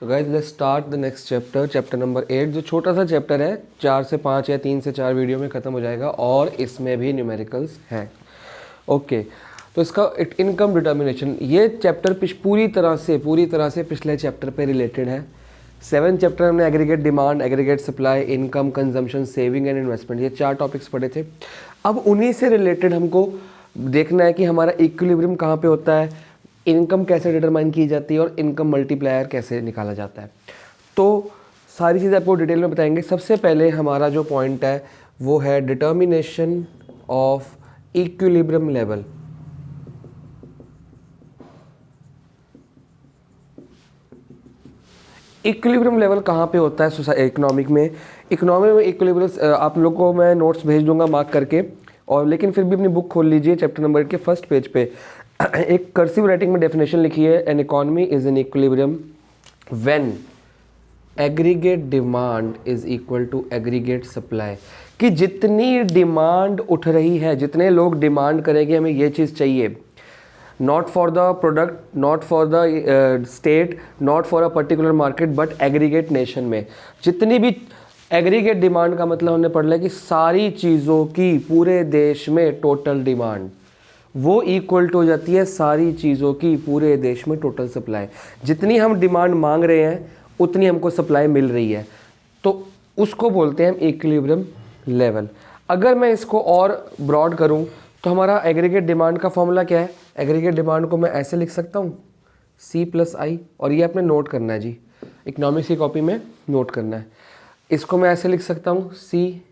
तो guys let's start the next chapter, chapter number 8, जो छोटा सा चैप्टर है, 4 से 5 या 3 से 4 वीडियो में ख़त्म हो जाएगा और इसमें भी न्यूमेरिकल्स हैं। ओके, तो इसका इनकम डिटर्मिनेशन, ये चैप्टर पूरी तरह से पिछले चैप्टर पे रिलेटेड है। 7 चैप्टर हमने aggregate demand, aggregate supply, income, consumption, saving and investment, ये 4 टॉपिक्स पढ़े थे। अब उन्हीं से रिलेटेड हमको देखना है कि हमारा इक्विलिब्रियम कहाँ पे होता है, इनकम कैसे डिटरमाइन की जाती है और इनकम मल्टीप्लायर कैसे निकाला जाता है। तो सारी चीज़ें आपको डिटेल में बताएंगे। सबसे पहले हमारा जो पॉइंट है वो है determination of equilibrium level. Equilibrium level कहाँ पे होता है इकोनॉमिक में? इकोनॉमी में इक्विलिब्रियम आप लोग को मैं नोट्स भेज दूंगा मार्क करके, और लेकिन फिर भी अपनी बुक खोल लीजिए, चैप्टर नंबर 8 के फर्स्ट पेज पे एक कर्सिव राइटिंग में डेफिनेशन लिखी है, an economy is in equilibrium when aggregate demand is equal to aggregate supply. कि जितनी डिमांड उठ रही है, जितने लोग डिमांड करेंगे हमें ये चीज़ चाहिए, not for the product, not for the state, not for a particular market, but aggregate nation में जितनी भी एग्रीगेट डिमांड का मतलब हमने पढ़ लिया कि सारी चीज़ों की पूरे देश में टोटल डिमांड, वो इक्वल टू हो जाती है सारी चीज़ों की पूरे देश में टोटल सप्लाई। जितनी हम डिमांड मांग रहे हैं उतनी हमको सप्लाई मिल रही है, तो उसको बोलते हैं हम इक्विलिब्रियम लेवल। अगर मैं इसको और ब्रॉड करूं तो हमारा एग्रीगेट डिमांड का फॉर्मूला क्या है? एग्रीगेट डिमांड को मैं ऐसे लिख सकता हूं, C+I, और ये आपने नोट करना है जी, इकोनॉमिक्स की कॉपी में नोट करना है। इसको मैं ऐसे लिख सकता हूँ C+S,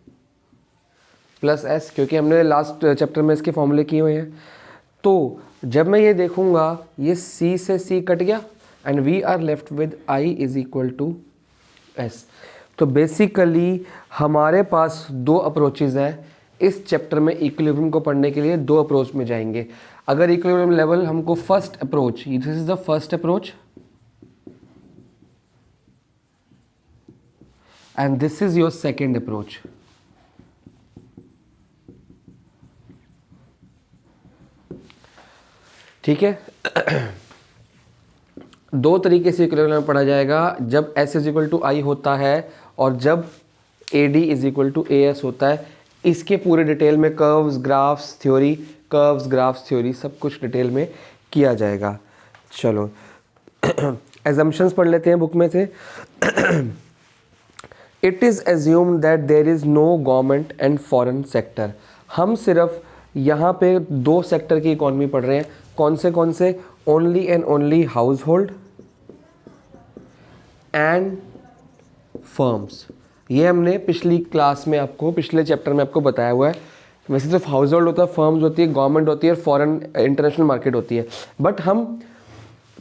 क्योंकि हमने लास्ट चैप्टर में इसके फॉर्मूले किए हुए हैं। तो जब मैं ये देखूंगा, ये C से C कट गया and we are left with I is equal to S। तो बेसिकली हमारे पास 2 अप्रोचेज हैं इस चैप्टर में। इक्विलिब्रियम को पढ़ने के लिए 2 अप्रोच में जाएंगे। अगर इक्विलिब्रियम लेवल हमको first approach, this is the first approach and this is your second approach। ठीक है, 2 तरीके से इक्विलिब्रियम पढ़ा जाएगा, जब S is equal to I होता है और जब AD is equal to AS होता है। इसके पूरे डिटेल में कर्व्स, ग्राफ्स थ्योरी सब कुछ डिटेल में किया जाएगा। चलो एजम्पशंस पढ़ लेते हैं बुक में से। It is assumed that there is no government and foreign sector. हम सिर्फ यहाँ पे 2 सेक्टर की इकॉनमी पढ़ रहे हैं। कौन से? Only and only house hold and firms. ये हमने पिछली क्लास में आपको, पिछले चैप्टर में आपको बताया हुआ है। वैसे सिर्फ हाउस होल्ड होता है, फर्म्स होती है, गवर्नमेंट होती है, फॉरेन इंटरनेशनल मार्केट होती है। बट हम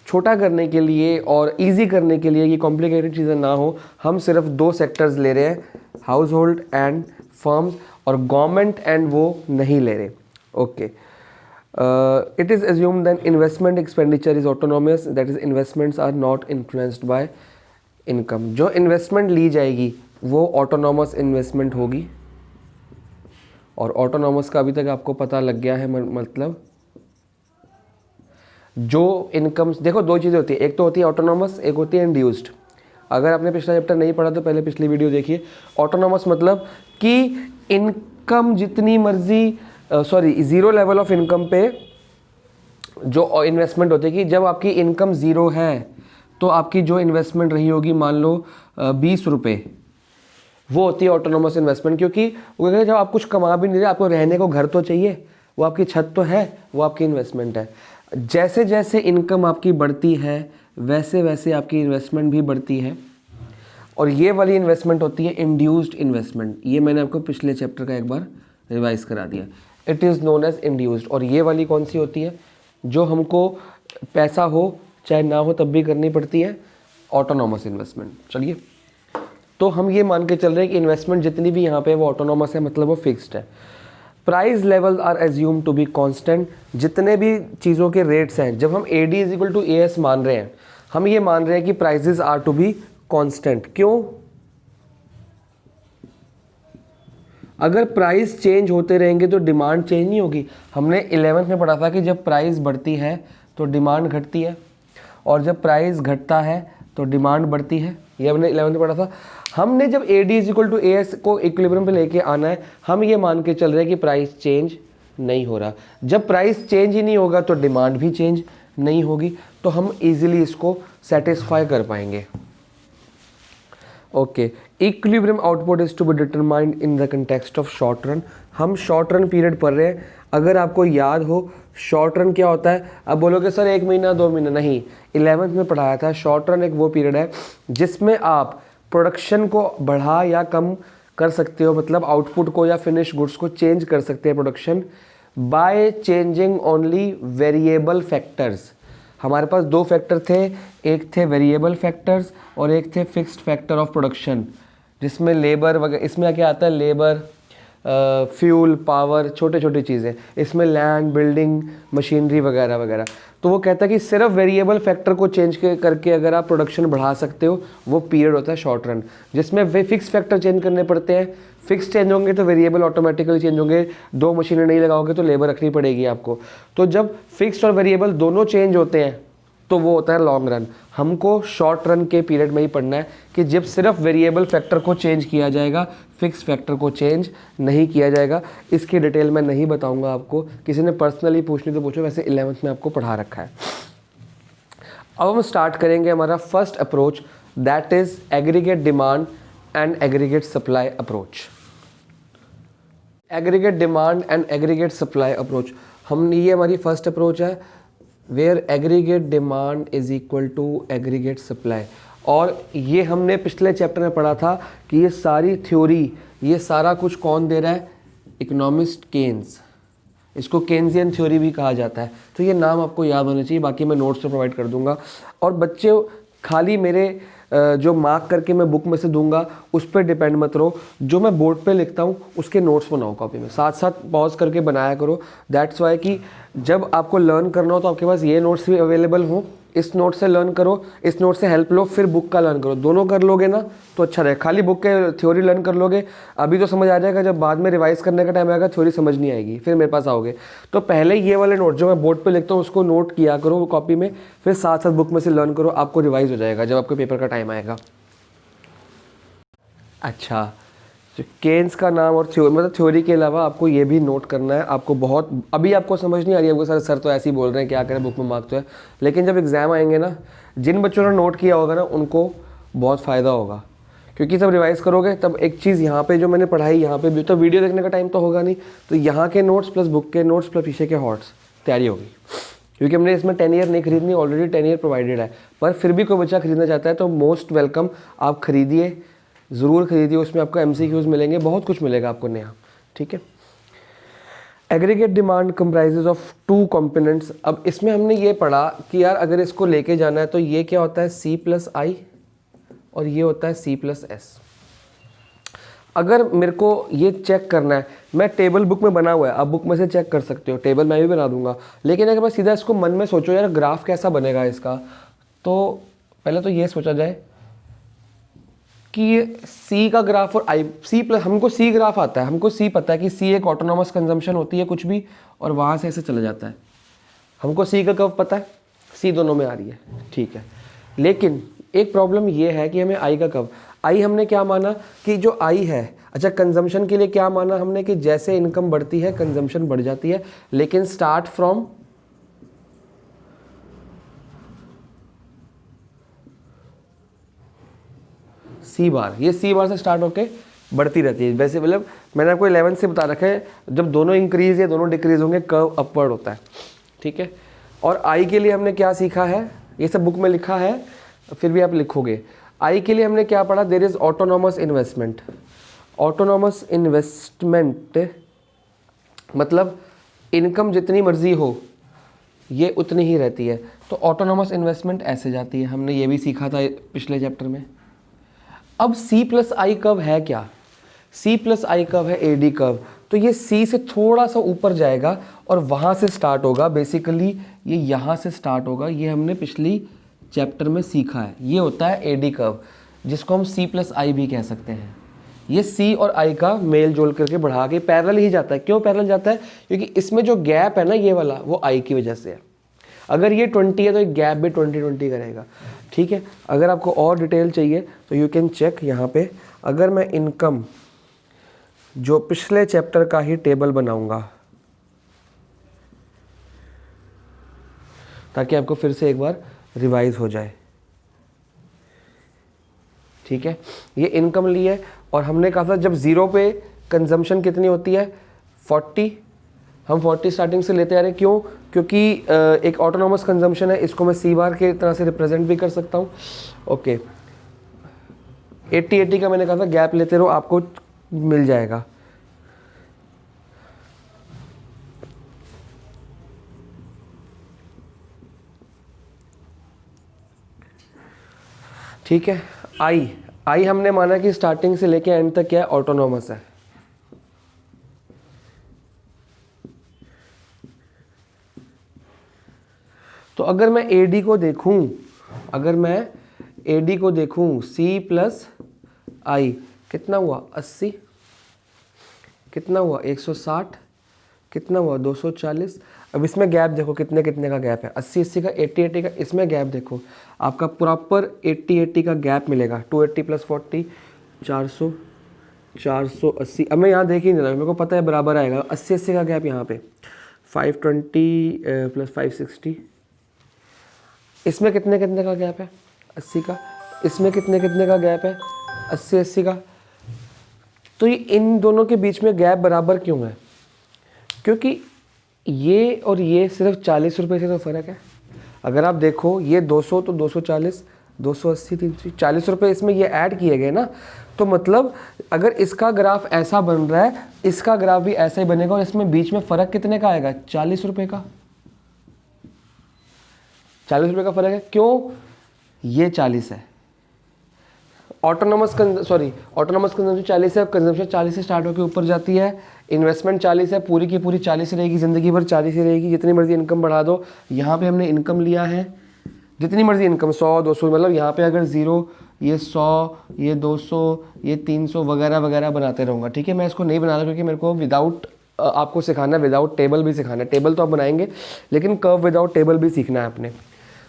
छोटा करने के लिए और इजी करने के लिए, ये कॉम्प्लिकेटेड चीज़ें ना हो, हम सिर्फ 2 सेक्टर्स ले रहे हैं, हाउस होल्ड एंड फर्म्स, और गवर्नमेंट एंड वो नहीं ले रहे। Okay, it is assumed that investment expenditure is autonomous, that is investments are not influenced by income. जो इन्वेस्टमेंट ली जाएगी वो ऑटोनोमस इन्वेस्टमेंट होगी, और ऑटोनोमस का अभी तक आपको पता लग गया है मतलब जो इनकम, देखो 2 चीज़ें होती है, एक तो होती है ऑटोनोमस, एक होती है इंड्यूस्ड। अगर आपने पिछला चैप्टर नहीं पढ़ा तो पहले पिछली वीडियो देखिए। ऑटोनोमस मतलब कि इनकम जितनी मर्जी, ज़ीरो लेवल ऑफ इनकम पे जो इन्वेस्टमेंट होती है, कि जब आपकी इनकम ज़ीरो है तो आपकी जो इन्वेस्टमेंट रही होगी, मान लो 20 रुपये, वो होती है ऑटोनोमस इन्वेस्टमेंट। क्योंकि वो जब आप कुछ कमा भी नहीं रहे, आपको रहने को घर तो चाहिए, वो आपकी छत तो है, वो आपकी इन्वेस्टमेंट है। जैसे जैसे इनकम आपकी बढ़ती है वैसे वैसे आपकी इन्वेस्टमेंट भी बढ़ती है, और ये वाली इन्वेस्टमेंट होती है इंड्यूस्ड इन्वेस्टमेंट। ये मैंने आपको पिछले चैप्टर का एक बार रिवाइज करा दिया। It is known as induced. और ये वाली कौन सी होती है? जो हमको पैसा हो चाहे ना हो तब भी करनी पड़ती है, ऑटोनोमस इन्वेस्टमेंट। चलिए, तो हम ये मान के चल रहे हैं कि इन्वेस्टमेंट जितनी भी यहाँ पे वो ऑटोनोमस है, मतलब वो फिक्स्ड है। Price level are assume to be constant. जितने भी चीज़ों के रेट्स हैं, जब हम AD is equal to AS मान रहे हैं, हम ये मान रहे हैं कि prices are to be constant. क्यों? अगर प्राइस चेंज होते रहेंगे तो डिमांड चेंज नहीं होगी। हमने 11th में पढ़ा था कि जब प्राइस बढ़ती है तो डिमांड घटती है, और जब प्राइस घटता है तो डिमांड बढ़ती है, ये हमने 11th में पढ़ा था। हमने जब AD इक्वल टू AS को इक्विलिब्रियम पे लेके आना है, हम ये मान के चल रहे हैं कि प्राइस चेंज नहीं हो रहा। जब प्राइस चेंज ही नहीं होगा तो डिमांड भी चेंज नहीं होगी, तो हम इजीली इसको सेटिस्फाई कर पाएंगे। Okay, equilibrium output is to be determined in the context of short run. हम शॉर्ट रन पीरियड पढ़ रहे हैं। अगर आपको याद हो शॉर्ट रन क्या होता है, अब बोलोगे सर 1 महीना 2 महीना, नहीं, 11th में पढ़ाया था। शॉर्ट रन एक वो पीरियड है जिसमें आप प्रोडक्शन को बढ़ा या कम कर सकते हो, मतलब आउटपुट को या फिनिश गुड्स को चेंज कर सकते हैं production by changing only variable factors. हमारे पास 2 फैक्टर थे, एक थे वेरिएबल फैक्टर्स और एक थे फिक्स्ड फैक्टर ऑफ प्रोडक्शन, जिसमें लेबर वगैरह, इसमें क्या आता है, लेबर, फ्यूल, पावर, छोटे छोटी चीज़ें, इसमें लैंड, बिल्डिंग, मशीनरी वगैरह वगैरह। तो वो कहता है कि सिर्फ वेरिएबल फैक्टर को चेंज करके अगर आप प्रोडक्शन बढ़ा सकते हो, वो पीरियड होता है शॉर्ट रन, जिसमें वे फिक्स फैक्टर चेंज करने पड़ते हैं। फिक्स चेंज होंगे तो वेरिएबल ऑटोमेटिकली चेंज होंगे, 2 मशीनें नहीं लगाओगे तो लेबर रखनी पड़ेगी आपको। तो जब फिक्स्ड और वेरिएबल दोनों चेंज होते हैं तो वो होता है लॉन्ग रन। हमको शॉर्ट रन के पीरियड में ही पढ़ना है कि जब सिर्फ वेरिएबल फैक्टर को चेंज किया जाएगा, फिक्स फैक्टर को चेंज नहीं किया जाएगा। इसकी डिटेल मैं नहीं बताऊंगा आपको, किसी ने पर्सनली पूछनी तो पूछो, वैसे 11th में आपको पढ़ा रखा है। अब हम स्टार्ट करेंगे हमारा first approach, that is aggregate demand and aggregate supply approach. Aggregate demand and aggregate supply approach, हम ये हमारी फर्स्ट अप्रोच है, where aggregate demand is equal to aggregate supply. और ये हमने पिछले चैप्टर में पढ़ा था कि ये सारी थ्योरी, ये सारा कुछ कौन दे रहा है, इकोनॉमिस्ट केन्स। इसको केन्जियन थ्योरी भी कहा जाता है। तो ये नाम आपको याद होना चाहिए, बाकी मैं नोट्स में प्रोवाइड कर दूंगा। और बच्चे खाली मेरे जो मार्क करके मैं बुक में से दूंगा उस पर डिपेंड मत रहो, जो मैं बोर्ड पे लिखता हूँ उसके नोट्स बनाओ कॉपी में, साथ साथ पॉज करके बनाया करो। दैट्स वाई कि जब आपको लर्न करना हो तो आपके पास ये नोट्स भी अवेलेबल हो, इस नोट से लर्न करो, इस नोट से हेल्प लो, फिर बुक का लर्न करो, दोनों कर लोगे ना तो अच्छा रहे। खाली बुक के थ्योरी लर्न कर लोगे अभी तो समझ आ जाएगा, जब बाद में रिवाइज करने का टाइम आएगा थ्योरी समझ नहीं आएगी, फिर मेरे पास आओगे। तो पहले ये वाले नोट जो मैं बोर्ड पे लिखता हूँ उसको नोट किया करो कॉपी में, फिर साथ साथ बुक में से लर्न करो, आपको रिवाइज हो जाएगा जब आपके पेपर का टाइम आएगा। अच्छा, तो केन्स का नाम और थ्योरी, मतलब थ्योरी के अलावा आपको ये भी नोट करना है। आपको बहुत, अभी आपको समझ नहीं आ रही है, आपको सर तो ऐसे ही बोल रहे हैं, क्या करें, बुक में मार्क तो है, लेकिन जब एग्ज़ाम आएंगे ना, जिन बच्चों ने नोट किया होगा ना उनको बहुत फ़ायदा होगा, क्योंकि जब रिवाइज करोगे तब एक चीज़ यहाँ पे जो मैंने पढ़ाई यहाँ पे भी, तो वीडियो देखने का टाइम तो होगा नहीं, तो यहाँ के नोट्स प्लस बुक के नोट्स प्लस पीछे के हॉट्स तैयारी होगी। क्योंकि हमने इसमें 10 ईयर नहीं खरीदनी, ऑलरेडी 10 ईयर प्रोवाइडेड है, पर फिर भी कोई बच्चा खरीदना चाहता है तो मोस्ट वेलकम, आप खरीदिए, ज़रूर खरीदिए। उसमें आपको MCQs मिलेंगे, बहुत कुछ मिलेगा आपको नया, ठीक है। Aggregate demand comprises of 2 components. अब इसमें हमने ये पढ़ा कि यार अगर इसको लेके जाना है तो ये क्या होता है, C+I और ये होता है C+S। अगर मेरे को ये चेक करना है, मैं टेबल बुक में बना हुआ है, आप बुक में से चेक कर सकते हो, टेबल मैं भी बना दूंगा, लेकिन अगर मैं सीधा इसको मन में सोचो यार ग्राफ कैसा बनेगा इसका, तो पहले तो ये सोचा जाए कि ये C का ग्राफ और C+, हमको C ग्राफ आता है, हमको C पता है कि C एक ऑटोनॉमस कंजम्पशन होती है कुछ भी, और वहाँ से ऐसे चला जाता है। हमको C का कर्व पता है, C दोनों में आ रही है, ठीक है। लेकिन एक प्रॉब्लम ये है कि हमें I का कर्व, I हमने क्या माना कि जो I है, अच्छा कंजम्पशन के लिए क्या माना हमने कि जैसे इनकम बढ़ती है कंजम्पशन बढ़ जाती है, लेकिन स्टार्ट फ्रॉम C बार, ये C बार से स्टार्ट होके बढ़ती रहती है। वैसे मतलब मैंने आपको 11 से बता रखा है, जब दोनों इंक्रीज या दोनों डिक्रीज होंगे कर्व अपवर्ड होता है, ठीक है। और I के लिए हमने क्या सीखा है, ये सब बुक में लिखा है, फिर भी आप लिखोगे। I के लिए हमने क्या पढ़ा, there is autonomous investment. Autonomous investment मतलब इनकम जितनी मर्जी हो ये उतनी ही रहती है, तो ऑटोनॉमस इन्वेस्टमेंट ऐसे जाती है, हमने ये भी सीखा था पिछले चैप्टर में। अब C+I कर्व है क्या, C+I कर्व है AD कर्व, तो ये C से थोड़ा सा ऊपर जाएगा और वहाँ से स्टार्ट होगा, बेसिकली ये यहाँ से स्टार्ट होगा, ये हमने पिछली चैप्टर में सीखा है। ये होता है AD कर्व, जिसको हम C+I भी कह सकते हैं। ये C और I का मेल जोल करके बढ़ा के पैरेलल ही जाता है। क्यों पैरेलल जाता है, क्योंकि इसमें जो गैप है ना ये वाला, वो I की वजह से है। अगर ये 20 है तो एक गैप भी 20-20 करेगा, ठीक है। अगर आपको और डिटेल चाहिए तो यू कैन चेक यहाँ पे। अगर मैं इनकम जो पिछले चैप्टर का ही टेबल बनाऊंगा ताकि आपको फिर से एक बार रिवाइज हो जाए, ठीक है। ये इनकम ली है और हमने कहा था जब ज़ीरो पे कंजम्पशन कितनी होती है 40, हम 40 स्टार्टिंग से लेते आ रहे हैं, क्यों? क्योंकि एक ऑटोनॉमस कंजम्पशन है, इसको मैं सी बार के तरह से रिप्रेजेंट भी कर सकता हूँ। ओके, 80 का मैंने कहा था गैप लेते रहो, आपको मिल जाएगा। ठीक है। आई हमने माना कि स्टार्टिंग से लेके एंड तक क्या है, ऑटोनॉमस है। तो अगर मैं एडी को देखूं, सी प्लस आई कितना हुआ 80, कितना हुआ 160, कितना हुआ 240। अब इसमें गैप देखो कितने का गैप है, 80 का, 80 का। इसमें गैप देखो आपका प्रॉपर 80 का गैप मिलेगा। 280 प्लस 40 480। अब मैं यहाँ देख ही नहीं रहा, मेरे को पता है बराबर आएगा। 80 का गैप यहाँ पे 520 प्लस 560। इसमें कितने का गैप है 80 का। इसमें कितने का गैप है 80 का। तो ये इन दोनों के बीच में गैप बराबर क्यों है? क्योंकि ये और ये सिर्फ 40 रुपये से तो फ़र्क है। अगर आप देखो ये 200 तो 240, 280, 340 रुपये इसमें ये ऐड किए गए ना। तो मतलब अगर इसका ग्राफ ऐसा बन रहा है, इसका ग्राफ भी ऐसा ही बनेगा और इसमें बीच में फ़र्क कितने का आएगा 40 रुपये का। 40 रुपये का फ़र्क है। क्यों? ये 40 है, ऑटोनॉमस कंजम्पशन 40 है, कंजम्पशन 40 से स्टार्ट होकर ऊपर जाती है। इन्वेस्टमेंट 40 है, पूरी की पूरी 40 रहेगी, ज़िंदगी भर 40 ही रहेगी। जितनी मर्जी इनकम बढ़ा दो। यहाँ पे हमने इनकम लिया है जितनी मर्जी इनकम, 100 200, मतलब यहाँ पे अगर 0, ये 100, ये 200, ये 300 वगैरह वगैरह बनाते रहूँगा, ठीक है। मैं इसको नहीं बना रहा क्योंकि मेरे को विदाउट आपको सिखाना है, विदाउट टेबल भी सिखाना है। टेबल तो आप बनाएंगे लेकिन कर्व विदाउट टेबल भी सीखना है आपने।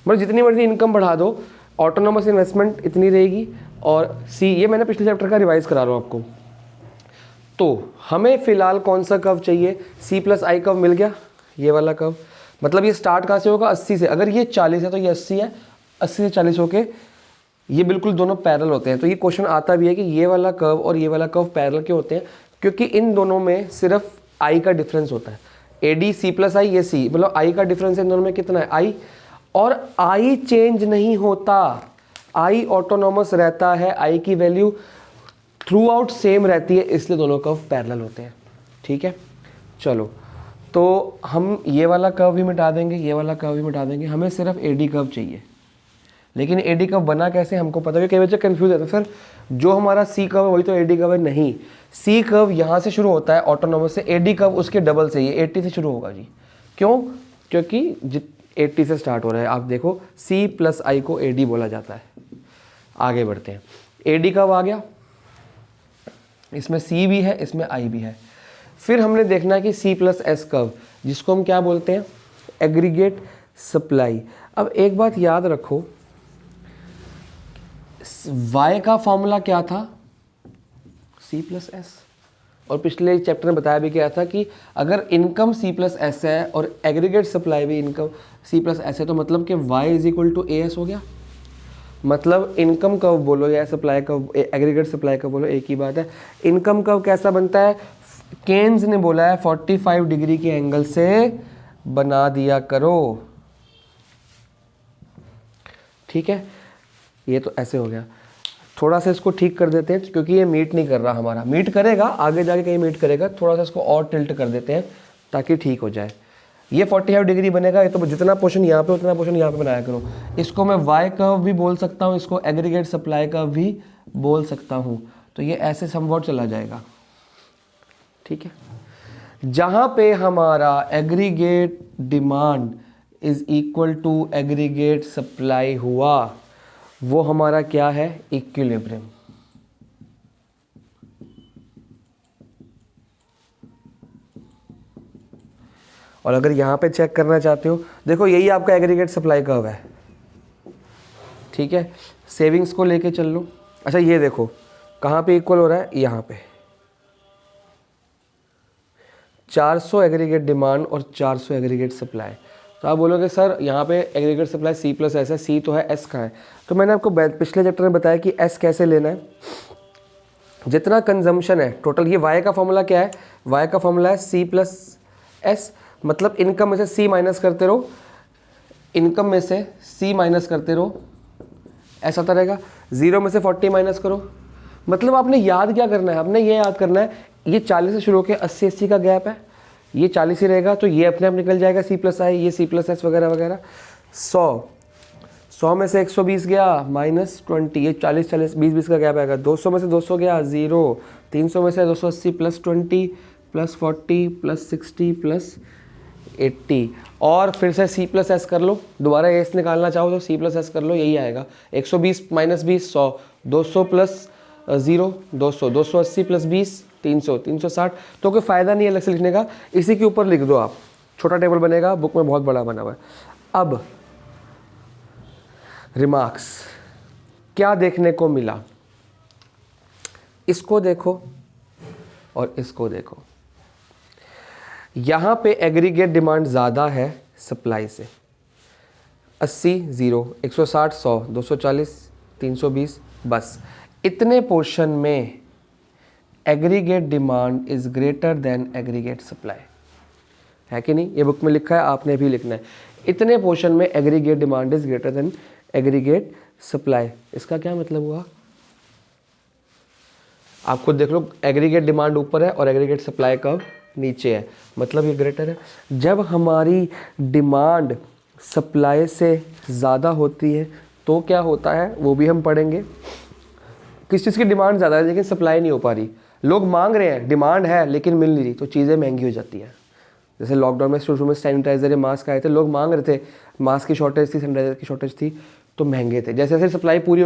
मतलब जितनी मर्जी इनकम बढ़ा दो, ऑटोनॉमस इन्वेस्टमेंट इतनी रहेगी। और सी, ये मैंने पिछले चैप्टर का रिवाइज करा रहा हूँ आपको। तो हमें फिलहाल कौन सा कर्व चाहिए? सी प्लस आई कर्व मिल गया, ये वाला कर्व। मतलब ये स्टार्ट कहाँ से होगा 80 से। अगर ये 40 है तो ये 80 है, 80 से 40 होके ये बिल्कुल दोनों पैरेलल होते हैं। तो ये क्वेश्चन आता भी है कि ये वाला कर्व और ये वाला कर्व पैरेलल क्यों होते हैं? क्योंकि इन दोनों में सिर्फ आई का डिफरेंस होता है। एडी सी प्लस आई, ये सी, मतलब आई का डिफरेंस इन दोनों में कितना है आई। और आई चेंज नहीं होता, आई ऑटोनॉमस रहता है, आई की वैल्यू थ्रू आउट सेम रहती है, इसलिए दोनों कर्व पैरेलल होते हैं, ठीक है। चलो, तो हम ये वाला कर्व भी मिटा देंगे, ये वाला कर्व भी मिटा देंगे। हमें सिर्फ एडी कर्व चाहिए। लेकिन एडी कर्व बना कैसे हमको पता है। कई बच्चे कंफ्यूज होते हैं, सर जो हमारा सी कर्व है वही तो एडी कर्व है। नहीं, सी कर्व यहाँ से शुरू होता है ऑटोनॉमस से, एडी कर्व उसके डबल से, ये 80 से शुरू होगा जी। क्यों? क्योंकि 80 से स्टार्ट हो रहा है। आप देखो सी प्लस आई को एडी बोला जाता है। आगे बढ़ते हैं, एडी कर्व आ गया, इसमें सी भी है, इसमें आई भी है। फिर हमने देखना है कि सी प्लस एस कर्व, जिसको हम क्या बोलते हैं, एग्रीगेट सप्लाई। अब एक बात याद रखो, y का फॉर्मूला क्या था, सी प्लस एस। और पिछले चैप्टर में बताया भी गया था कि अगर इनकम सी प्लस एस है और एग्रीगेट सप्लाई भी इनकम सी प्लस एस है, तो मतलब कि y is equal to A S हो गया। मतलब इनकम कर्व बोलो या supply curve, aggregate supply curve बोलो, एक ही बात है। इनकम कर्व कैसा बनता है? केन्स ने बोला है 45 डिग्री के एंगल से बना दिया करो, ठीक है। ये तो ऐसे हो गया। थोड़ा सा इसको ठीक कर देते हैं क्योंकि ये मीट नहीं कर रहा हमारा, मीट करेगा आगे जाके कहीं मीट करेगा। थोड़ा सा इसको और टिल्ट कर देते हैं ताकि ठीक हो जाए। ये 45 डिग्री बनेगा। ये तो जितना पोर्शन यहाँ पे उतना पोर्शन यहाँ पे बनाया करो। इसको मैं वाई कर्व भी बोल सकता हूँ, इसको एग्रीगेट सप्लाई कर्व भी बोल सकता हूँ। तो ये ऐसे समवॉट चला जाएगा, ठीक है। जहाँ पे हमारा aggregate demand is equal to aggregate supply हुआ, वो हमारा क्या है, इक्विलिब्रियम। और अगर यहाँ पे चेक करना चाहते हो, देखो यही आपका एग्रीगेट सप्लाई कर्व है, ठीक है। सेविंग्स को लेके चल लो। अच्छा ये देखो कहाँ पे इक्वल हो रहा है, यहाँ पे 400 एग्रीगेट डिमांड और 400 एग्रीगेट सप्लाई। तो आप बोलोगे सर यहाँ पे aggregate supply C plus S है, सी तो है, एस कहाँ है? तो मैंने आपको पिछले चैप्टर में बताया कि एस कैसे लेना है। जितना कंजम्पशन है टोटल, ये वाई का फॉर्मूला क्या है? वाई का फॉर्मूला है सी प्लस एस, मतलब इनकम में से सी माइनस करते रहो, इनकम में से सी माइनस करते रहो, ऐसा आता रहेगा। 0 में से 40 माइनस करो, मतलब आपने याद क्या करना है? आपने ये याद करना है ये 40 से शुरू होकर 80 का गैप है, ये 40 ही रहेगा, तो ये अपने आप निकल जाएगा सी प्लस आई, ये सी प्लस एस वगैरह वगैरह। 100 में से 120 गया -20, ये 40 20 का गैप आएगा। 200 में से 200 गया 0, 300 में से 280 +20 +40 +60 +80, और फिर से सी प्लस एस कर लो। दोबारा एस निकालना चाहो तो सी प्लस एस कर लो, यही आएगा। 120 - 20 100, 200 + 0 200, 280 + 20 300, 360। तो कोई फ़ायदा नहीं है अलग से लिखने का, इसी के ऊपर लिख दो आप, छोटा टेबल बनेगा, बुक में बहुत बड़ा बना हुआ है। अब रिमार्क्स क्या देखने को मिला, इसको देखो और इसको देखो। यहाँ पे एग्रीगेट डिमांड ज़्यादा है सप्लाई से, 80 0, 160 100, 240 320, बस इतने पोर्शन में aggregate demand is greater than aggregate supply, है कि नहीं? ये बुक में लिखा है, आपने भी लिखना है। इतने पोर्शन में aggregate demand is greater than aggregate supply. इसका क्या मतलब हुआ? आप खुद देख लो, एग्रीगेट डिमांड ऊपर है और एग्रीगेट सप्लाई कर्व नीचे है, मतलब ये ग्रेटर है। जब हमारी डिमांड सप्लाई से ज़्यादा होती है तो क्या होता है वो भी हम पढ़ेंगे। किस चीज़ की डिमांड ज़्यादा है लेकिन सप्लाई नहीं हो पा रही, लोग मांग रहे हैं, डिमांड है लेकिन मिल नहीं रही, तो चीज़ें महंगी हो जाती हैं। जैसे लॉकडाउन में शुरू में सैनिटाइज़र या मास्क आए थे, लोग मांग रहे थे, मास्क की शॉर्टेज थी, सैनिटाइज़र की शॉर्टेज थी, तो महंगे थे। जैसे जैसे सप्लाई पूरी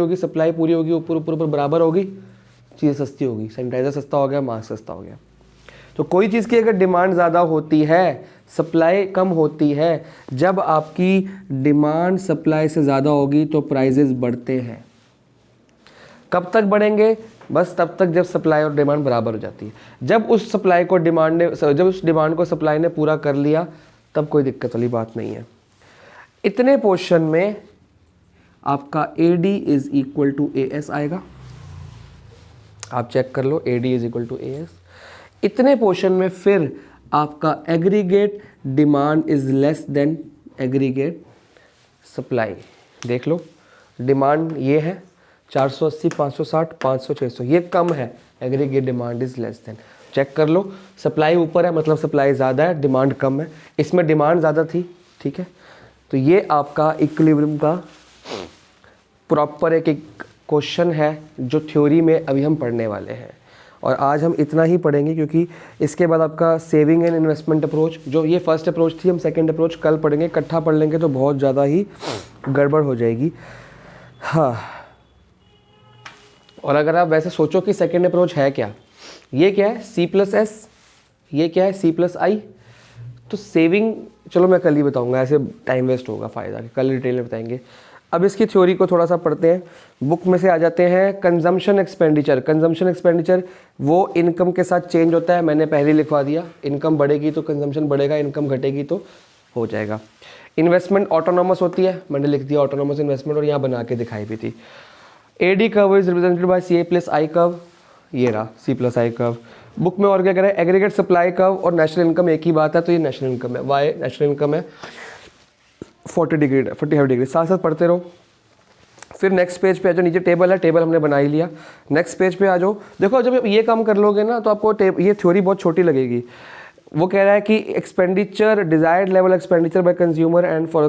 होगी, ऊपर बराबर होगी, चीज़ें सस्ती होगी, सैनिटाइज़र सस्ता हो गया, मास्क सस्ता हो गया। तो कोई चीज़ की अगर डिमांड ज़्यादा होती है, सप्लाई कम होती है, जब आपकी डिमांड सप्लाई से ज़्यादा होगी तो प्राइजेस बढ़ते हैं। कब तक बढ़ेंगे? बस तब तक जब सप्लाई और डिमांड बराबर हो जाती है। जब उस डिमांड को सप्लाई ने पूरा कर लिया तब कोई दिक्कत वाली बात नहीं है। इतने पोर्शन में आपका AD is equal to AS आएगा, आप चेक कर लो, AD is equal to AS। इतने पोर्शन में फिर आपका aggregate demand is less than aggregate supply. देख लो, डिमांड ये है 480 560 500 600, ये कम है, aggregate demand is less than. Check कर लो, सप्लाई ऊपर है मतलब सप्लाई ज़्यादा है, डिमांड कम है, इसमें डिमांड ज़्यादा थी, ठीक है। तो ये आपका इक्विलिब्रियम का प्रॉपर एक क्वेश्चन है जो थ्योरी में अभी हम पढ़ने वाले हैं। और आज हम इतना ही पढ़ेंगे क्योंकि इसके बाद आपका सेविंग एंड इन्वेस्टमेंट अप्रोच, जो ये फर्स्ट अप्रोच थी, हम सेकंड अप्रोच कल पढ़ेंगे। इकट्ठा पढ़ लेंगे तो बहुत ज़्यादा ही गड़बड़ हो जाएगी। हाँ, और अगर आप वैसे सोचो कि सेकंड अप्रोच है क्या, ये क्या है C प्लस एस, ये क्या है C प्लस आई, तो सेविंग चलो मैं कल ही बताऊंगा, ऐसे टाइम वेस्ट होगा, फ़ायदा कल डिटेल में बताएंगे। अब इसकी थ्योरी को थोड़ा सा पढ़ते हैं। बुक में से आ जाते हैं कंजम्पशन एक्सपेंडिचर। कंजम्पशन एक्सपेंडिचर वो इनकम के साथ चेंज होता है, मैंने पहले लिखवा दिया, इनकम बढ़ेगी तो कंजम्पशन बढ़ेगा, इनकम घटेगी तो हो जाएगा। इन्वेस्टमेंट ऑटोनॉमस होती है, मैंने लिख दिया ऑटोनॉमस इन्वेस्टमेंट, और यहाँ बना के दिखाई भी थी। AD curve is represented by CA plus I curve, ये रहा C प्लस आई कर्व। बुक में और क्या कह रहा है, एग्रीगेट सप्लाई कर्व और नेशनल इनकम एक ही बात है, तो ये नेशनल इनकम है, वाई नेशनल इनकम है 45 डिग्री। साथ साथ पढ़ते रहो। फिर नेक्स्ट पेज पे आ जाओ, नीचे टेबल है, टेबल हमने बना ही लिया। नेक्स्ट पेज पे आ जाओ, देखो जब ये काम कर लोगे ना तो आपको ये थ्योरी बहुत छोटी लगेगी। वो कह रहा है कि expenditure, desired level expenditure by consumer and for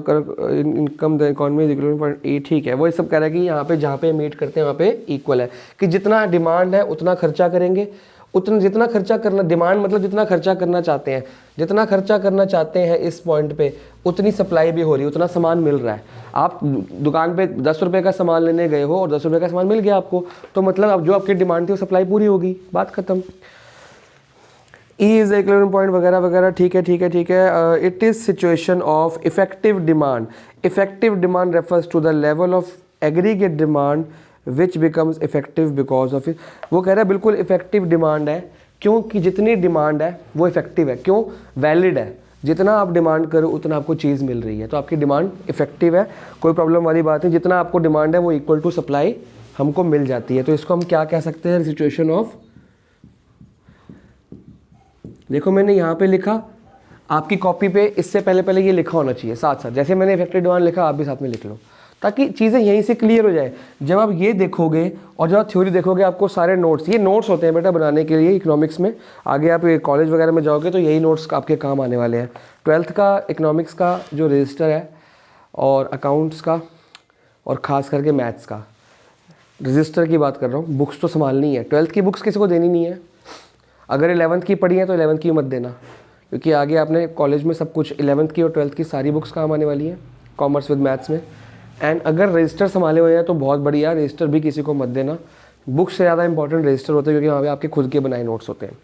income the economy is equal to a, ठीक है। वो ये सब कह रहा है कि यहाँ पे जहाँ पे मीट करते हैं वहाँ पे इक्वल है, कि जितना डिमांड है उतना खर्चा करेंगे, उतना जितना खर्चा करना, डिमांड मतलब जितना खर्चा करना चाहते हैं, जितना खर्चा करना चाहते हैं इस पॉइंट पे उतनी सप्लाई भी हो रही है, उतना सामान मिल रहा है। आप दुकान पे 10 रुपये का सामान लेने गए हो और 10 रुपये का सामान मिल गया आपको, तो मतलब अब जो आपकी डिमांड थी वो सप्लाई पूरी होगी, बात खत्म। ई इज इक्विलिब्रियम पॉइंट वगैरह वगैरह, ठीक है ठीक है ठीक है। It is situation of effective demand. Effective demand refers to the level of aggregate demand which becomes effective because of it. वो कह रहा है बिल्कुल इफेक्टिव डिमांड है, क्योंकि जितनी डिमांड है वो इफेक्टिव है। क्यों? वैलिड है, जितना आप डिमांड करो उतना आपको चीज़ मिल रही है, तो आपकी डिमांड इफेक्टिव है, कोई प्रॉब्लम वाली बात नहीं। जितना आपको डिमांड है वो इक्वल टू सप्लाई हमको मिल जाती है। तो इसको हम क्या कह सकते हैं? सिचुएशन ऑफ, देखो मैंने यहाँ पे लिखा, आपकी कॉपी पे इससे पहले पहले ये लिखा होना चाहिए साथ साथ, जैसे मैंने इफेक्टिव डिमांड लिखा आप भी साथ में लिख लो, ताकि चीज़ें यहीं से क्लियर हो जाए। जब आप ये देखोगे और जब आप थ्योरी देखोगे, आपको सारे नोट्स, ये नोट्स होते हैं बेटा बनाने के लिए इकोनॉमिक्स में, आगे आप कॉलेज वगैरह में जाओगे तो यही नोट्स आपके काम आने वाले हैं। 12th का इकोनॉमिक्स का जो रजिस्टर है और अकाउंट्स का और ख़ास करके मैथ्स का रजिस्टर की बात कर रहा हूँ, बुक्स तो संभालनी है। 12th की बुक्स किसी को देनी नहीं है, अगर 11th की पढ़ी है तो 11th की मत देना, क्योंकि आगे आपने कॉलेज में सब कुछ 11th की और 12th की सारी बुक्स काम आने वाली हैं कॉमर्स विद मैथ्स में। एंड अगर रजिस्टर संभाले हुए हैं तो बहुत बढ़िया, रजिस्टर भी किसी को मत देना, बुक्स से ज़्यादा इंपॉर्टेंट रजिस्टर होते हैं, क्योंकि वहाँ पे आपके खुद के बनाए नोट्स होते हैं।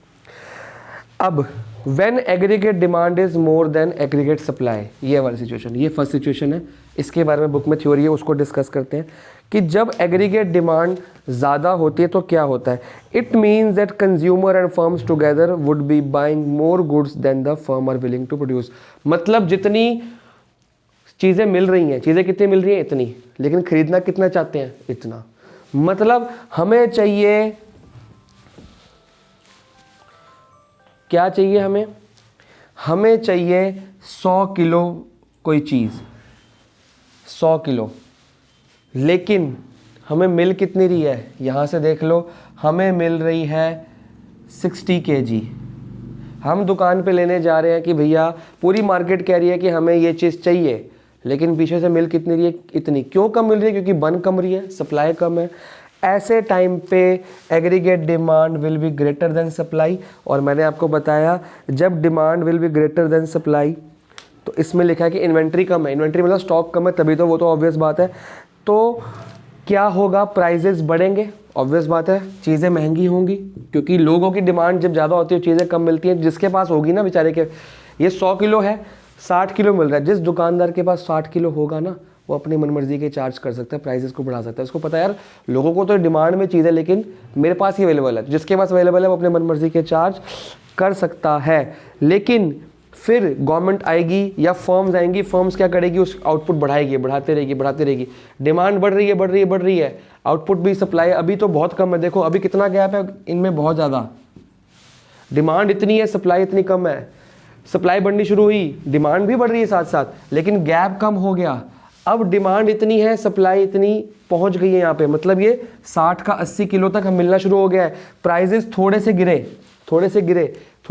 अब when aggregate demand is more than aggregate supply, ये वाली सिचुएशन, ये फर्स्ट सिचुएशन है, इसके बारे में बुक में थ्योरी है, उसको डिस्कस करते हैं कि जब एग्रीगेट डिमांड ज़्यादा होती है तो क्या होता है। It means that consumer and firms together would be buying more goods than the firm are willing to produce. मतलब जितनी चीज़ें मिल रही हैं, चीज़ें कितनी मिल रही हैं? इतनी, लेकिन खरीदना कितना चाहते हैं? इतना। मतलब हमें चाहिए, क्या चाहिए हमें? हमें चाहिए 100 किलो कोई चीज़, 100 किलो, लेकिन हमें मिल कितनी रही है? यहाँ से देख लो, हमें मिल रही है 60 kg। हम दुकान पे लेने जा रहे हैं कि भैया पूरी मार्केट कह रही है कि हमें ये चीज़ चाहिए, लेकिन पीछे से मिल कितनी रही है? इतनी। क्यों कम मिल रही है? क्योंकि बन कम रही है, सप्लाई कम है। ऐसे टाइम पे aggregate demand will be greater than supply. और मैंने आपको बताया जब demand will be greater than supply तो इसमें लिखा है कि इन्वेंट्री कम है, इन्वेंट्री मतलब स्टॉक कम है, तभी तो वो तो ऑब्वियस बात है। तो क्या होगा? प्राइजेस बढ़ेंगे, ऑब्वियस बात है, चीज़ें महंगी होंगी, क्योंकि लोगों की डिमांड जब ज़्यादा होती है चीज़ें कम मिलती हैं। जिसके पास होगी ना बेचारे के, ये 100 किलो है, 60 किलो मिल रहा है, जिस दुकानदार के पास 60 किलो होगा ना, वो अपनी मनमर्जी के चार्ज कर सकता है, प्राइसेस को बढ़ा सकता है। उसको पता है यार लोगों को तो डिमांड में चीज़ है, लेकिन मेरे पास ही अवेलेबल है, जिसके पास अवेलेबल है वो अपने मनमर्जी के चार्ज कर सकता है। लेकिन फिर गवर्नमेंट आएगी या फर्म्स आएंगी, फर्म्स क्या करेगी? उस आउटपुट बढ़ाएगी, बढ़ाते रहेगी। डिमांड बढ़ रही है, आउटपुट भी, सप्लाई अभी तो बहुत कम है। देखो अभी कितना गैप है इनमें, बहुत ज़्यादा। डिमांड इतनी है, सप्लाई इतनी कम है। सप्लाई बढ़नी शुरू हुई, डिमांड भी बढ़ रही है साथ साथ, लेकिन गैप कम हो गया। अब डिमांड इतनी है, सप्लाई इतनी पहुंच गई है यहाँ पे, मतलब ये 60 का 80 किलो तक हम मिलना शुरू हो गया है। प्राइजेस थोड़े से गिरे, थोड़े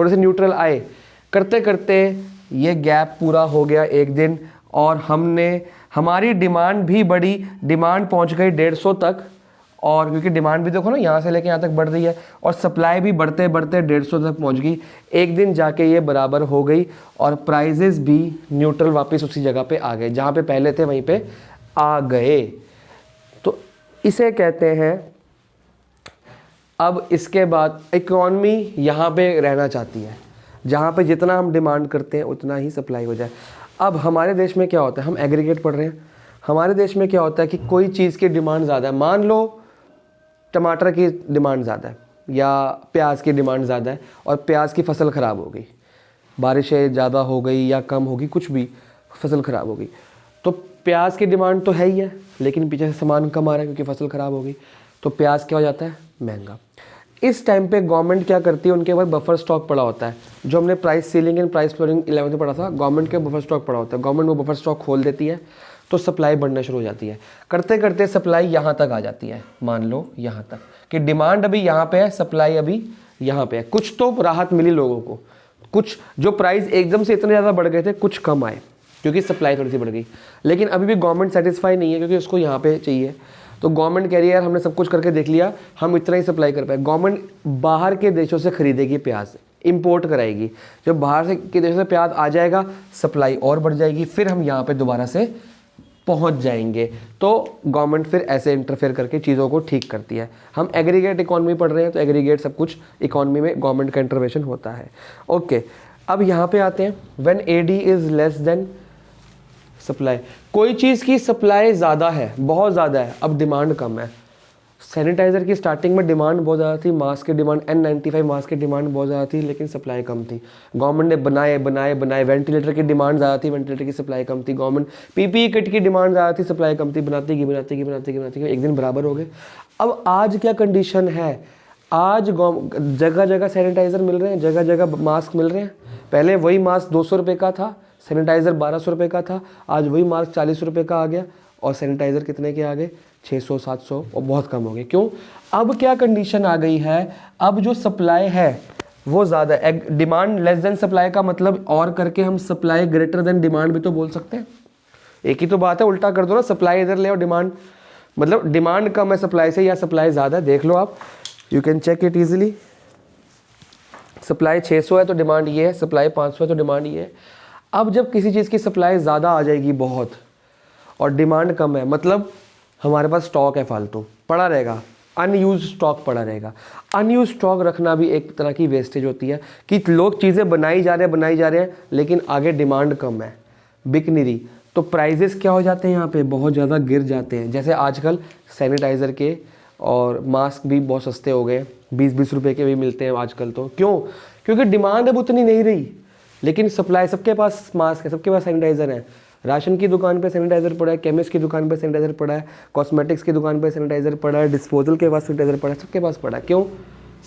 से न्यूट्रल आए, करते करते ये गैप पूरा हो गया एक दिन, और हमारी डिमांड भी बढ़ी, डिमांड पहुंच गई 150 तक। और क्योंकि डिमांड भी देखो ना यहाँ से लेके यहाँ तक बढ़ रही है, और सप्लाई भी बढ़ते बढ़ते 150 तक पहुँच गई। एक दिन जाके ये बराबर हो गई और प्राइजेस भी न्यूट्रल वापस उसी जगह पे आ गए, जहाँ पे पहले थे वहीं पे आ गए। तो इसे कहते हैं, अब इसके बाद इकोनॉमी यहाँ पे रहना चाहती है, जहाँ पे जितना हम डिमांड करते हैं उतना ही सप्लाई हो जाए। अब हमारे देश में क्या होता है, हम एग्रीगेट पढ़ रहे हैं, हमारे देश में क्या होता है कि कोई चीज़ की डिमांड ज़्यादा है, मान लो टमाटर की डिमांड ज़्यादा है या प्याज की डिमांड ज़्यादा है, और प्याज की फसल ख़राब हो गई, बारिशें ज़्यादा हो गई या कम होगी, कुछ भी फसल ख़राब हो गई, तो प्याज की डिमांड तो है ही है, लेकिन पीछे से सामान कम आ रहा है क्योंकि फसल ख़राब हो गई, तो प्याज क्या हो जाता है? महंगा। इस टाइम पे गवर्नमेंट क्या करती है, उनके पास बफर स्टॉक पड़ा होता है, जो हमने price ceiling and price flooring 11th में पढ़ा था, गवर्नमेंट के बफर स्टॉक पड़ा होता है, गवर्नमेंट वो बफर स्टॉक खोल देती है, तो सप्लाई बढ़ना शुरू हो जाती है। करते करते सप्लाई यहाँ तक आ जाती है, मान लो यहाँ तक कि डिमांड अभी यहाँ पे है, सप्लाई अभी यहाँ पे है। कुछ तो राहत मिली लोगों को, कुछ जो प्राइस एकदम से इतने ज़्यादा बढ़ गए थे कुछ कम आए क्योंकि सप्लाई थोड़ी सी बढ़ गई, लेकिन अभी भी गवर्नमेंट सेटिस्फाई नहीं है क्योंकि उसको यहाँ पे चाहिए। तो गवर्नमेंट कह रही है यार हमने सब कुछ करके देख लिया, हम इतना ही सप्लाई कर पाए। गवर्नमेंट बाहर के देशों से खरीदेगी प्याज, इंपोर्ट कराएगी, जब बाहर से के देशों से प्याज आ जाएगा सप्लाई और बढ़ जाएगी, फिर हम यहाँ पे दोबारा से पहुंच जाएंगे। तो गवर्नमेंट फिर ऐसे इंटरफेयर करके चीज़ों को ठीक करती है। हम एग्रीगेट इकोनॉमी पढ़ रहे हैं तो एग्रीगेट सब कुछ इकोनॉमी में गवर्नमेंट का इंटरवेंशन होता है। ओके, अब यहाँ पे आते हैं, when AD is less than supply. कोई चीज़ की सप्लाई ज़्यादा है, बहुत ज़्यादा है, अब डिमांड कम है। सैनिटाइज़र की स्टार्टिंग में डिमांड बहुत ज़्यादा थी, मास्क की डिमांड N95 मास्क की डिमांड बहुत ज़्यादा थी, लेकिन सप्लाई कम थी। गवर्नमेंट ने बनाए, वेंटिलेटर की डिमांड ज़्यादा थी, वेंटिलेटर की सप्लाई कम थी। गवर्नमेंट PPE किट की डिमांड ज़्यादा थी, सप्लाई कम थी, बनाती गई, एक दिन बराबर हो गए। अब आज क्या कंडीशन है, आज जगह जगह सैनिटाइज़र मिल रहे हैं, जगह जगह मास्क मिल रहे हैं। पहले वही मास्क 200 रुपये का था, सैनिटाइज़र 1200 रुपये का था, आज वही मास्क 40 रुपये का आ गया और सैनिटाइज़र कितने के आ गए, 600 700, और बहुत कम हो गए। क्यों? अब क्या कंडीशन आ गई है, अब जो सप्लाई है वो ज़्यादा, डिमांड लेस देन सप्लाई का मतलब और करके हम सप्लाई ग्रेटर देन डिमांड भी तो बोल सकते हैं। एक ही तो बात है, उल्टा कर दो ना, सप्लाई इधर ले और डिमांड, मतलब डिमांड कम है सप्लाई से या सप्लाई ज़्यादा है, देख लो आप, you can check it easily. Supply 600 है तो डिमांड ये है, सप्लाई 500 है तो डिमांड ये है। अब जब किसी चीज़ की सप्लाई ज़्यादा आ जाएगी बहुत और डिमांड कम है, मतलब हमारे पास स्टॉक है फालतू पड़ा रहेगा, अनयूज स्टॉक पड़ा रहेगा। अनयूज स्टॉक रखना भी एक तरह की वेस्टेज होती है कि लोग चीज़ें बनाई जा रहे हैं लेकिन आगे डिमांड कम है, बिक नहीं रही, तो प्राइजेस क्या हो जाते हैं यहाँ पे, बहुत ज़्यादा गिर जाते हैं। जैसे आजकल सैनिटाइज़र के और मास्क भी बहुत सस्ते हो गए, 20-20 रुपये के भी मिलते हैं आजकल। तो क्यों? क्योंकि डिमांड अब उतनी नहीं रही, लेकिन सप्लाई, सबके पास मास्क है, सबके पास सैनिटाइज़र है, राशन की दुकान पे सैनिटाइज़र पड़ा है, केमिस्ट की दुकान पे सैनिटाइज़र पड़ा है, कॉस्मेटिक्स की दुकान पे सैनिटाइज़र पड़ा है, डिस्पोजल के पास सैनिटाइज़र पड़ा है, सबके पास पड़ा है। क्यों?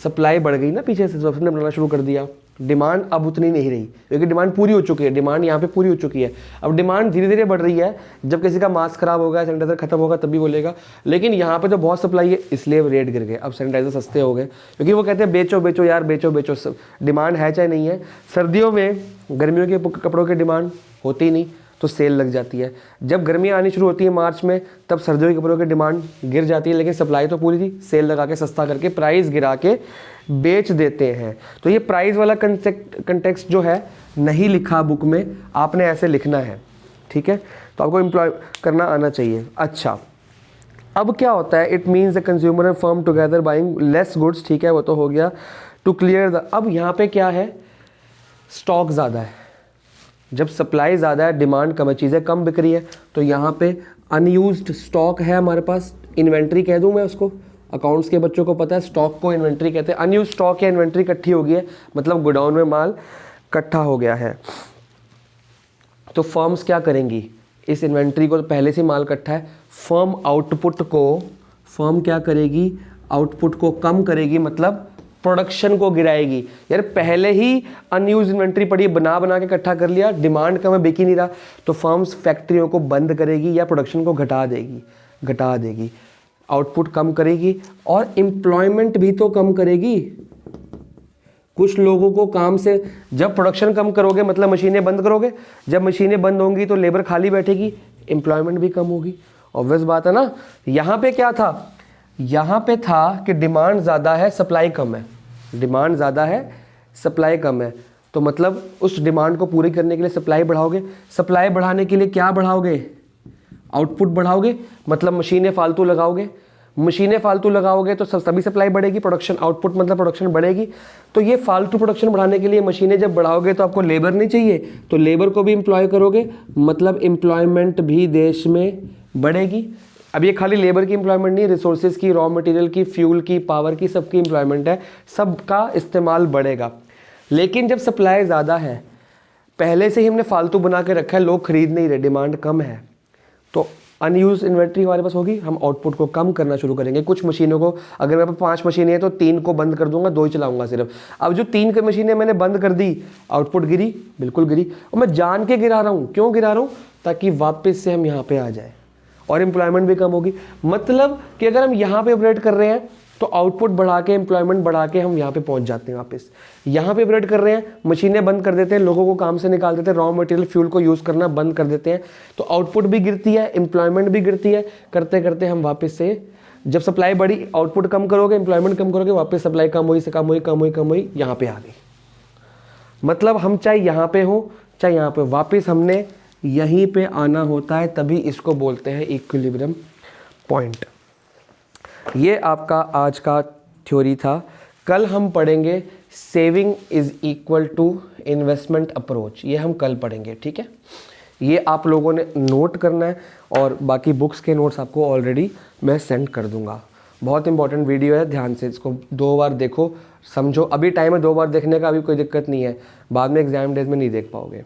सप्लाई बढ़ गई ना, पीछे से सबने बनाना शुरू कर दिया, डिमांड अब उतनी नहीं रही, क्योंकि डिमांड पूरी हो चुकी है, डिमांड यहाँ पे पूरी हो चुकी है। अब डिमांड धीरे धीरे बढ़ रही है, जब किसी का मास्क खराब होगा, सैनिटाइज़र खत्म होगा तभी बोलेगा, लेकिन यहाँ पे तो बहुत सप्लाई है इसलिए रेट गिर गए। अब सैनिटाइज़र सस्ते हो गए क्योंकि वो कहते हैं बेचो यार, बेचो, डिमांड है चाहे नहीं है। सर्दियों में गर्मियों के कपड़ों की डिमांड होती नहीं तो सेल लग जाती है, जब गर्मियाँ आनी शुरू होती है मार्च में तब सर्दियों के कपड़ों की डिमांड गिर जाती है, लेकिन सप्लाई तो पूरी थी, सेल लगा के सस्ता करके प्राइस गिरा के बेच देते हैं। तो ये प्राइस वाला कंटेक्स्ट जो है नहीं लिखा बुक में, आपने ऐसे लिखना है, ठीक है? तो आपको एम्प्लॉय करना आना चाहिए। अच्छा, अब क्या होता है, it means the consumer and firm together buying less goods, ठीक है, वो तो हो गया, टू क्लियर द। अब यहाँ पे क्या है, स्टॉक ज़्यादा है, जब सप्लाई ज़्यादा है डिमांड कम है, चीज़ें कम बिक रही है, तो यहाँ पे अनयूज्ड स्टॉक है हमारे पास, इन्वेंट्री कह दूँ मैं उसको, अकाउंट्स के बच्चों को पता है स्टॉक को इन्वेंट्री कहते हैं। अनयूज्ड स्टॉक या इन्वेंट्री इकट्ठी हो गई है, मतलब गोडाउन में माल इकट्ठा हो गया है। तो फर्म्स क्या करेंगी, इस इन्वेंट्री को, तो पहले से माल इकट्ठा है, फर्म क्या करेगी, आउटपुट को कम करेगी, मतलब प्रोडक्शन को गिराएगी। यार पहले ही अनयूज इन्वेंट्री पड़ी, बना के इकट्ठा कर लिया, डिमांड कम है, बिक ही नहीं रहा, तो फर्म्स फैक्ट्रियों को बंद करेगी या प्रोडक्शन को घटा देगी, आउटपुट कम करेगी और एम्प्लॉयमेंट भी तो कम करेगी। कुछ लोगों को काम से, जब प्रोडक्शन कम करोगे मतलब मशीनें बंद करोगे, जब मशीनें बंद होंगी तो लेबर खाली बैठेगी, एम्प्लॉयमेंट भी कम होगी। ऑब्वियस बात है ना। यहाँ पे क्या था, यहाँ पे था कि डिमांड ज़्यादा है सप्लाई कम है, डिमांड ज़्यादा है सप्लाई कम है, तो मतलब उस डिमांड को पूरी करने के लिए सप्लाई बढ़ाओगे, सप्लाई बढ़ाने के लिए क्या बढ़ाओगे, आउटपुट बढ़ाओगे, मतलब मशीनें फालतू लगाओगे तो तभी सप्लाई बढ़ेगी, प्रोडक्शन आउटपुट मतलब प्रोडक्शन बढ़ेगी। तो ये फालतू प्रोडक्शन बढ़ाने के लिए मशीनें जब बढ़ाओगे तो आपको लेबर नहीं चाहिए, तो लेबर को भी एम्प्लॉय करोगे, मतलब एम्प्लॉयमेंट भी देश में बढ़ेगी। अब ये खाली लेबर की एम्प्लॉयमेंट नहीं, रिसोर्सेज की, रॉ मटेरियल की, फ्यूल की, पावर की, सबकी एम्प्लॉयमेंट है, सबका इस्तेमाल बढ़ेगा। लेकिन जब सप्लाई ज़्यादा है, पहले से ही हमने फालतू बना के रखा है, लोग खरीद नहीं रहे, डिमांड कम है, तो अनयूज इन्वेंट्री हमारे पास होगी, हम आउटपुट को कम करना शुरू करेंगे। कुछ मशीनों को, अगर मेरे पास 5 मशीनें हैं तो 3 को बंद कर दूंगा, 2 ही चलाऊंगा सिर्फ। अब जो 3 की मशीनें मैंने बंद कर दी, आउटपुट गिरी, बिल्कुल गिरी, और मैं जान के गिरा रहा हूँ। क्यों गिरा रहा हूँ? ताकि वापस से हम यहाँ पे आ जाए और एम्प्लॉयमेंट भी कम होगी। मतलब कि अगर हम यहाँ पे ऑपरेट कर रहे हैं तो आउटपुट बढ़ा के, एम्प्लॉयमेंट बढ़ा के हम यहाँ पे पहुँच जाते हैं वापस। यहाँ पे ऑपरेट कर रहे हैं, मशीनें बंद कर देते हैं, लोगों को काम से निकाल देते हैं, रॉ मटेरियल फ्यूल को यूज़ करना बंद कर देते हैं, तो आउटपुट भी गिरती है, एम्प्लॉयमेंट भी गिरती है। करते करते हम वापस से, जब सप्लाई बढ़ी, आउटपुट कम करोगे, एम्प्लॉयमेंट कम करोगे, वापस सप्लाई कम हुई, यहाँ पे आ गई। मतलब हम चाहे यहाँ पे हो चाहे यहाँ पे, वापस हमने यहीं पे आना होता है, तभी इसको बोलते हैं इक्विलिब्रियम पॉइंट। ये आपका आज का थ्योरी था। कल हम पढ़ेंगे saving is equal to investment approach, ये हम कल पढ़ेंगे, ठीक है। ये आप लोगों ने नोट करना है और बाकी बुक्स के नोट्स आपको ऑलरेडी मैं सेंड कर दूंगा। बहुत इंपॉर्टेंट वीडियो है, ध्यान से इसको 2 बार देखो, समझो। अभी टाइम है 2 बार देखने का, अभी कोई दिक्कत नहीं है, बाद में एग्जाम डेज में नहीं देख पाओगे।